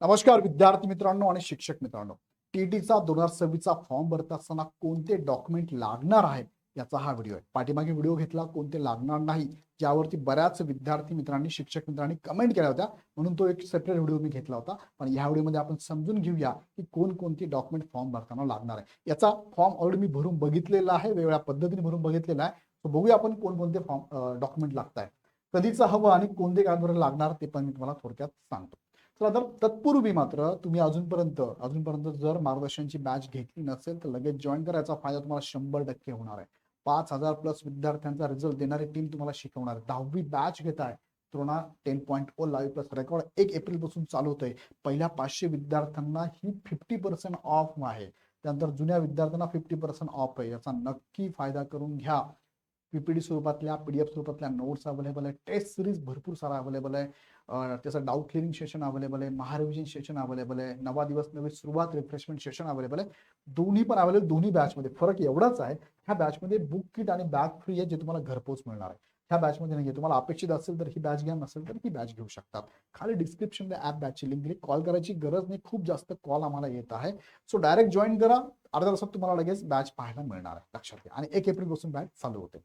नमस्कार विद्यार्थी मित्रांनो आणि शिक्षक मित्रांनो. टीईटीचा 2026चा फॉर्म भरत असताना कोणते डॉक्युमेंट लागणार आहेत याचा हा व्हिडिओ आहे. पाठीमागे व्हिडिओ घेतला कोणते लागणार नाही, ज्यावरती बऱ्याच विद्यार्थी मित्रांनी शिक्षक मित्रांनी कमेंट केल्या होत्या, म्हणून तो एक सेपरेट व्हिडिओ मी घेतला होता. पण या व्हिडिओमध्ये आपण समजून घेऊया की कोणकोणती डॉक्युमेंट फॉर्म भरताना लागणार आहे. याचा फॉर्म ऑलरेडी मी भरून बघितलेला आहे, वेगवेगळ्या पद्धतीने भरून बघितलेला आहे. सो बघूया आपण कोणकोणते फॉर्म डॉक्युमेंट लागत आहे, कधीचं हवं आणि कोणते कागदपत्र लागणार ते पण मी तुम्हाला थोडक्यात सांगतो. चला तर तत्पूर्वी मात्र तुम्ही अजूनपर्यंत जर मार्गदर्शनची बॅच घेतली नसेल तर लगेच जॉईन करायचा फायदा तुम्हाला 100% होणार आहे. 5,000 प्लस विद्यार्थ्यांचा रिझल्ट देणारी टीम तुम्हाला शिकवणार आहे. 10वी बॅच घेत आहे. तृणा 10.0 लाईव्ह प्लस रेकॉर्ड 1 एप्रिल पासून चालू होतंय. पहिल्या 500 विद्यार्थ्यांना ही 50% ऑफ आहे. त्यानंतर जुन्या विद्यार्थ्यांना 50% ऑफ आहे. याचा नक्की फायदा करून घ्या. पीपीडी स्वरूपातल्या पीडीएफ स्वरूपातल्या नोट्स अवेलेबल आहे. टेस्ट सिरीज भरपूर सारा अवेलेबल आहे. त्याचं डाऊट क्लिअरिंग सेशन अवेलेबल आहे. महारिव्हिजन सेशन अवेलेबल आहे. नवा दिवस नवी सुरुवात रिफ्रेशमेंट सेशन अवेलेबल आहे. दोन्ही पण अवेलेबल दोन्ही बॅचमध्ये. फरक एवढाच आहे, ह्या बॅचमध्ये बुक किट आणि बॅग फ्री आहे, जे तुम्हाला घरपोच मिळणार आहे. ह्या बॅचमध्ये नाही आहे. तुम्हाला अपेक्षित असेल तर ही बॅच घ्या, नसेल तर ही बॅच घेऊ शकतात. खाली डिस्क्रिप्शनमध्ये ॲप बॅचची लिंक दिली. कॉल करायची गरज नाही, खूप जास्त कॉल आम्हाला येत आहे. सो डायरेक्ट जॉईन करा. अर्ध्या तासात तुम्हाला लगेच बॅच पाहायला मिळणार आहे, लक्षात घ्या. आणि 1 एप्रिल पासून बॅच चालू होते.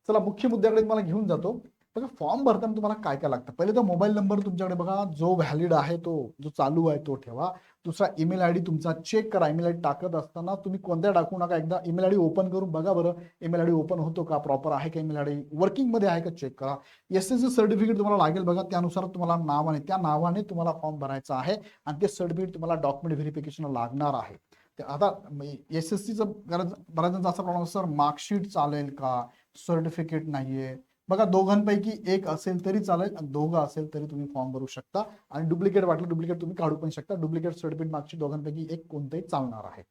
चला मुख्य मुद्द्याकडे तुम्हाला घेऊन जातो. बघा फॉर्म भरताना तुम्हाला काय काय लागतं. पहिले तर मोबाईल नंबर तुमच्याकडे बघा, जो व्हॅलिड आहे तो, जो चालू आहे तो ठेवा. दुसरा ईमेल आयडी तुमचा चेक करा. ईमेल आयडी टाकत असताना तुम्ही कोणत्या टाकू नका. एकदा ईमेल आयडी ओपन करून बघा बरं, ईमेल आयडी ओपन होतो का, प्रॉपर आहे का, ईमेल आयडी वर्किंग मध्ये आहे का चेक करा. एसएससी सर्टिफिकेट तुम्हाला लागेल बघा, त्यानुसार तुम्हाला नावाने त्या नावाने तुम्हाला फॉर्म भरायचा आहे आणि ते सर्टिफिकेट तुम्हाला डॉक्युमेंट व्हेरिफिकेशन लागणार आहे. आता एसएससीचं बऱ्याच जणांचा असा प्रॉब्लेम, सर मार्कशीट चालेल का, सर्टिफिकेट नाहीये. बघा दोघांपैकी एक असेल तरी चालेल आणि दोघं असेल तरी तुम्ही फॉर्म भरू शकता. आणि डुप्लिकेट वाटलं डुप्लिकेट तुम्ही काढू पण शकता. डुप्लिकेट सर्टिफिकेट मार्कशीट दोघांपैकी एक कोणतंही चालणार आहे.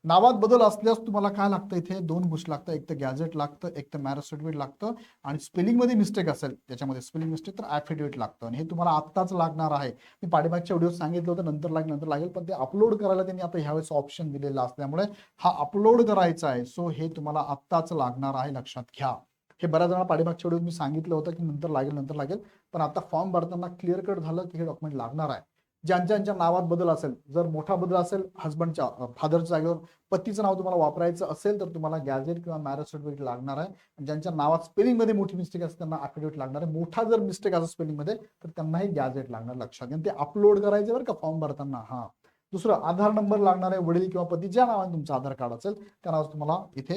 नावात बदल असल्यास तुम्हाला काय लागतं, इथे 2 गोष्टी लागतं. एक तर गॅजेट लागतं, एक तर मॅरेज सर्टिफिकेट लागतं. आणि स्पेलिंगमध्ये मिस्टेक असेल त्याच्यामध्ये स्पेलिंग मिस्टेक तर ॲफिडेविट लागतं. आणि हे तुम्हाला आत्ताच लागणार आहे. मी पाठीमागच्या व्हिडिओ सांगितलं होतं नंतर लागेल, पण ते अपलोड करायला त्यांनी आता ह्यावेळेस ऑप्शन दिलेला असल्यामुळे हा अपलोड करायचा आहे. सो हे तुम्हाला आत्ताच लागणार आहे, लक्षात घ्या. हे बऱ्याच जणांना पाठीमागच्या व्हिडिओ मी सांगितलं होतं की नंतर लागेल, पण आता फॉर्म भरताना क्लिअर कट झालं की हे डॉक्युमेंट लागणार आहे. ज्यांच्या नावात बदल असेल, जर मोठा बदल असेल हस्बंडच्या फादरच्या जागेवर पतीचं नाव तुम्हाला वापरायचं असेल तर तुम्हाला गॅजेट किंवा मॅरेज सर्टिफिकेट लागणार आहे. ज्यांच्या नावात स्पेलिंगमध्ये मोठी मिस्टेक असते त्यांना ॲफिडेविट लागणार आहे. मोठा जर मिस्टेक असेल स्पेलिंगमध्ये तर त्यांनाही गॅजेट लागणार, लक्षात घ्या. ते अपलोड करायचे बरं का फॉर्म भरताना. हा दुसरं आधार नंबर लागणार आहे. वडील किंवा पती ज्या नावाने तुमचं आधार कार्ड असेल त्या नावाचं तुम्हाला इथे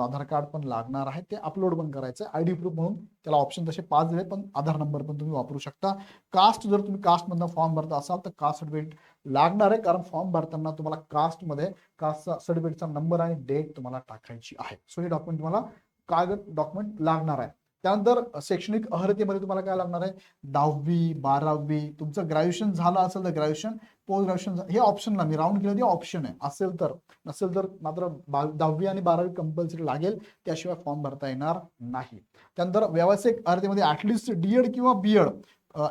आधार कार्ड पण लागणार आहे. ते अपलोड पण करायचं. आयडी प्रूफ म्हणून त्याला ऑप्शन तसे 5 दिले, पण आधार नंबर पण तुम्ही वापरू शकता. कास्ट जर तुम्ही कास्टमधनं फॉर्म भरता असाल तर कास्ट सर्टिफिकेट लागणार आहे, कारण फॉर्म भरताना तुम्हाला कास्टमध्ये कास्ट सर्टिफिकेटचा नंबर आणि डेट तुम्हाला टाकायची आहे. सो हे डॉक्युमेंट तुम्हाला कागद डॉक्युमेंट लागणार आहे. त्यानंतर शैक्षणिक अर्हतेमध्ये तुम्हाला काय लागणार आहे, 10वी 12वी तुमचं ग्रॅज्युएशन झालं असेल तर ग्रॅज्युएशन, पोस्ट ग्रॅज्युएशन हे ऑप्शनला मी राऊंड केलं, ते ऑप्शन आहे. असेल तर, नसेल तर मात्र 10वी आणि 12वी कंपल्सरी लागेल, त्याशिवाय फॉर्म भरता येणार नाही. त्यानंतर व्यावसायिक अर्हतेमध्ये ऍटलिस्ट डीएड किंवा BEd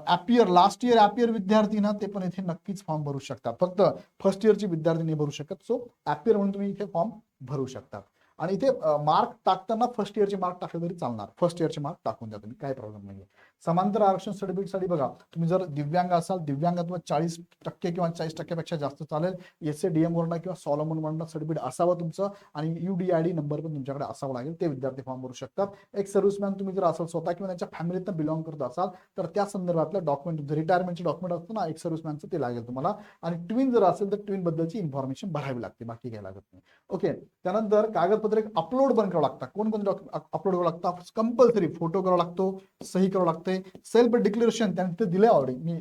appear last year appear विद्यार्थी ना ते पण इथे नक्कीच फॉर्म भरू शकतात. फक्त फर्स्ट इयरची विद्यार्थी नाही भरू शकत. सो ॲपियर म्हणून तुम्ही इथे फॉर्म भरू शकतात. आणि इथे मार्क टाकताना फर्स्ट इयरचे मार्क टाकले तरी चालणार. फर्स्ट इयरचे मार्क टाकून द्या तुम्ही, काय प्रॉब्लेम नाही. समांतर आरक्षण सर्टिफिकेटसाठी बघा, तुम्ही जर दिव्यांग असाल, दिव्यांगत्व 40% किंवा 40% जास्त चालेल. एसएडीएम वरनं किंवा सॉलोमन वरनं सर्टिफिकेट असावं तुमचं, आणि यूडीआयडी नंबर पण तुमच्याकडे असावं लागेल. ते विद्यार्थी फॉर्म भरू शकतात. एक सर्व्हिसमॅन तुम्ही जर असाल स्वतः किंवा त्यांच्या फॅमिलीतनं बिलॉंग करत असाल तर त्या संदर्भातलं डॉक्युमेंट तुमचं रिटायरमेंटचे डॉक्युमेंट असतं ना एक सर्व्हिसमॅनचं, ते लागेल तुम्हाला. आणि ट्विन जर असेल तर ट्विन बद्दलची इन्फॉर्मेशन भरावी लागते, बाकी काय लागत नाही. ओके. त्यानंतर कागदपत्रे अपलोड पण करावं लागतात. कोणकोणते डॉक्युमेंट अपलोड करावं लागतात, कंपल्सरी फोटो करावा लागतो, सही करावं लागते. सेल्फ डिक्लेरेशन त्यांनी ते दिले ऑलरेडी, मी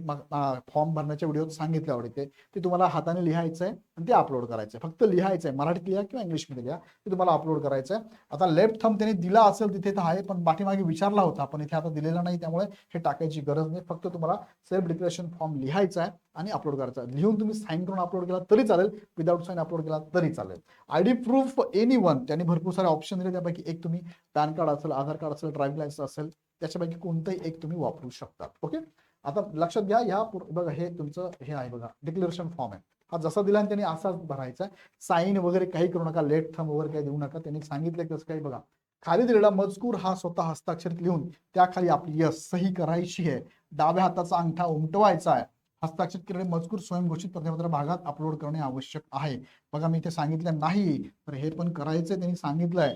फॉर्म भरण्याच्या व्हिडिओत सांगितले ऑलरेडी. ते तुम्हाला हाताने लिहायचं आहे आणि ते अपलोड करायचं आहे. फक्त लिहायचं आहे, मराठीत लिहा किंवा इंग्लिशमध्ये लिहा, ते तुम्हाला अपलोड करायचं आहे. आता लेफ्ट थंब त्यांनी दिला असेल तिथे तर आहे, पण पाठीमागे विचारला होता, पण इथे आता दिलेला नाही, त्यामुळे हे टाकायची गरज नाही. फक्त तुम्हाला सेल्फ डिक्लेरेशन फॉर्म लिहायचा आहे आणि अपलोड करायचा आहे. लिहून तुम्ही साईन करून अपलोड केला तरी चालेल, विदाउट साईन अपलोड केला तरी चालेल. आयडी प्रूफ एनी वन, त्यांनी भरपूर सारे ऑप्शन दिले, त्यापैकी एक तुम्ही पॅन कार्ड असेल, आधार कार्ड असेल, ड्रायव्हिंग लायसन्स असेल, त्याच्यापैकी कोणतंही एक तुम्ही वापरू शकता. ओके. आता लक्षात घ्या, ह्या बघा हे तुमचं हे आहे बघा डिक्लेरेशन फॉर्म आहे. हा जसा दिला त्यांनी असाच भरायचा आहे. साईन वगैरे काही करू नका, लेट थंब वगैरे काही देऊ नका. त्यांनी सांगितलं कसं काही बघा, खाली दिलेला मजकूर हा स्वतः हस्ताक्षरित लिहून त्याखाली आपली यस सही करायची आहे. डाव्या हाताचा अंगठा उमटवायचा आहे. हस्ताक्षर केलेले मजकूर स्वयंघोषित प्रतिपत्र भागात अपलोड करणे आवश्यक आहे. बघा मी इथे सांगितलं नाही तर हे पण करायचंय, त्यांनी सांगितलंय.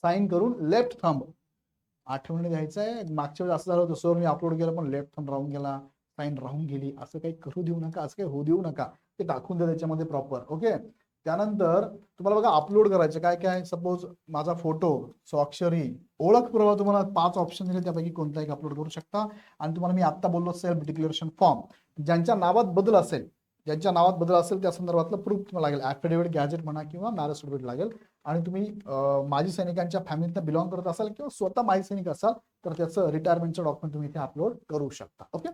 साईन करून लेफ्ट थंब आठवणी द्यायचं आहे. मागच्या वेळेस असं झालं होतं, सर मी अपलोड केलं पण लेफ्ट थंब राहून गेला, साईन राहून गेली, असं काही करू देऊ नका, असं काही होऊ देऊ नका. ते टाकून द्या त्याच्यामध्ये प्रॉपर. ओके. त्यानंतर तुम्हाला बघा अपलोड करायचं काय काय. सपोज माझा फोटो, स्वाक्षरी, ओळख पुरावा, तुम्हाला 5 ऑप्शन दिले, त्यापैकी कोणता एक अपलोड करू शकता. आणि तुम्हाला मी आता बोललो सेल्फ डिक्लेरेशन फॉर्म, ज्यांच्या नावात बदल असेल, त्या संदर्भातलं प्रूफ तुम्हाला लागेल. ऍफिडेव्हिट, गॅजेट म्हणा किंवा मॅरेज सर्टिफिकेट लागेल. आणि तुम्ही माजी सैनिकांच्या फॅमिलीतनं बिलॉंग करत असाल किंवा स्वतः माजी सैनिक असाल तर त्याचं रिटायरमेंटचं डॉक्युमेंट तुम्ही इथे अपलोड करू शकता. ओके.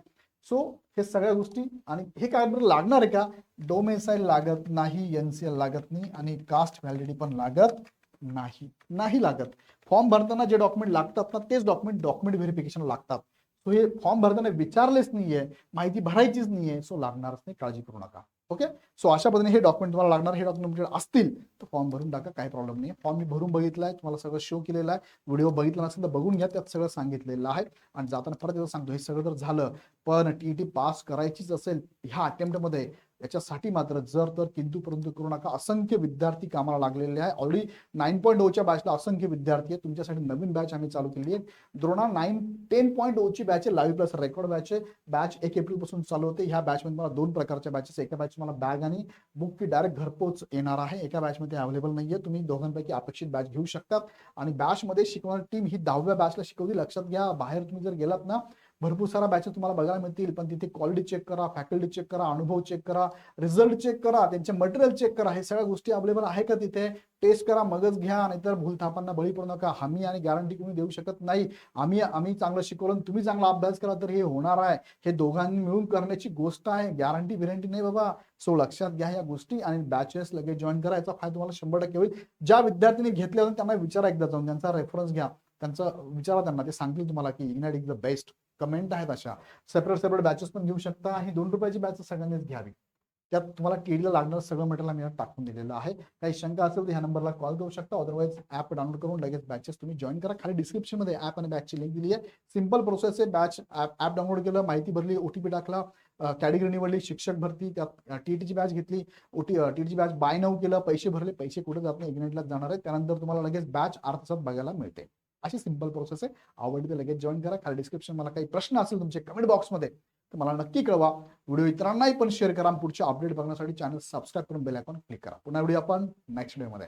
सो हे सगळ्या गोष्टी. आणि हे काय लागणार आहे का, डोमेसाईल लागत नाही, एनसीएल लागत नाही आणि कास्ट व्हॅलिडिटी पण लागत नाही लागत. फॉर्म भरताना जे डॉक्युमेंट लागतात ना तेच डॉक्युमेंट व्हेरिफिकेशन लागतात. सो हे फॉर्म भरताना विचारलेच नाहीये, माहिती भरायचीच नाहीये, सो लागणारच नाही, काळजी करू नका. ओके. सो अशा पद्धतीने हे डॉक्युमेंट तुम्हाला लागणार. हे डॉक्युमेंट असतील तर फॉर्म भरून टाका, काही प्रॉब्लेम नाही. फॉर्म मी भरून बघितलाय, तुम्हाला सगळं शो केलेलं आहे. व्हिडिओ बघितला नसेल तर बघून घ्या, त्यात सगळं सांगितलेलं आहे. आणि जाताना परत सांगतो, हे सगळं जर झालं पण टीईटी पास करायचीच असेल ह्या अटेम्प्टमध्ये, याच्यासाठी मात्र जर तर किंतु परंतु करू नका. असंख्य विद्यार्थी कामाला लागलेले आहे. ऑलरेडी 9.0च्या बॅचला असंख्य विद्यार्थी आहे. तुमच्यासाठी नवीन बॅच आम्ही चालू केली आहे. द्रोणा 10.0ची बॅच आहे, लाईव्ह प्लस रेकॉर्ड बॅच आहे. बॅच 1 एप्रिल पासून चालू होते. ह्या बॅचमध्ये मला 2 प्रकारच्या बॅचेस, एका बॅच मला बॅग आणि बुक फी डायरेक्ट घरपोच येणार आहे, एका बॅचमध्ये अवेलेबल नाहीये. तुम्ही दोघांपैकी अपेक्षित बॅच घेऊ शकतात. आणि बॅचमध्ये शिकवणारी टीम ही 10व्या बॅचला शिकवली. लक्षात घ्या, बाहेर तुम्ही जर गेलात ना, भरपूर सारा बॅचेस तुम्हाला बघायला मिळतील, पण तिथे क्वालिटी चेक करा, फॅकल्टी चेक करा, अनुभव चेक करा, रिझल्ट चेक करा, त्यांचे मटेरियल चेक करा. हे सगळ्या गोष्टी अवेलेबल आहे का तिथे, टेस्ट करा, मगच घ्या. नाहीतर भूलथापांना बळी पडू नका. हमी आणि गॅरंटी तुम्ही देऊ शकत नाही. आम्ही चांगलं शिकवलं, तुम्ही चांगला अभ्यास करा तर हे होणार आहे. हे दोघांनी मिळून करण्याची गोष्ट आहे, गॅरंटी बिरंटी नाही बाबा. सो लक्षात घ्या या गोष्टी. आणि बॅचेस लगेच जॉईन करा, याचा फायदा तुम्हाला 100% होईल. ज्या विद्यार्थ्यांनी घेतले होते त्यांना विचारा एकदा जाऊन, त्यांचा रेफरन्स घ्या, त्यांचं विचारा त्यांना, ते सांगतील तुम्हाला की ignite is the best. Comment आहेत अशा. सेपरेट बॅचेस पण घेऊ शकता. ही 2 रुपयाची बॅच सगळ्यांनीच घ्यावी. त्यात तुम्हाला टीडीला लागणार सगळं मटेरियल आम्ही टाकून दिलेलं आहे. काही शंका असेल तर ह्या नंबरला कॉल करू शकता. अदरवाईज ऍप डाउनलोड करून लगेच बॅचेस तुम्ही जॉईन करा. खाली डिस्क्रिप्शन मध्ये ऍप आणि बॅचची लिंक दिली आहे. सिंपल प्रोसेस आहे. बॅच ऍप डाउनलोड केलं, माहिती भरली, ओटीपी टाकला, कॅटेगरी निवडली, शिक्षक भरती, त्यात टीटीची बॅच घेतली, टीटीची बॅच बाय नाऊ केलं, पैसे भरले, पैसे कुठे जात नाही, इग्नाइटलाच जाणार आहे. त्यानंतर तुम्हाला लगेच बॅच अर्थ बघायला मिळते. अशी सिंपल प्रोसेस आहे. आवडली तर लगेच जॉईन करा. खाली डिस्क्रिप्शन, मला काही प्रश्न असेल तुमचे कमेंट बॉक्समध्ये तर मला नक्की कळवा. व्हिडिओ इतरांनाही पण शेअर करा. पुढचे अपडेट बघण्यासाठी चॅनल सबस्क्राईब करून बेल आयकॉन क्लिक करा. पुन्हा व्हिडिओ आपण नेक्स्ट व्हिडिओमध्ये.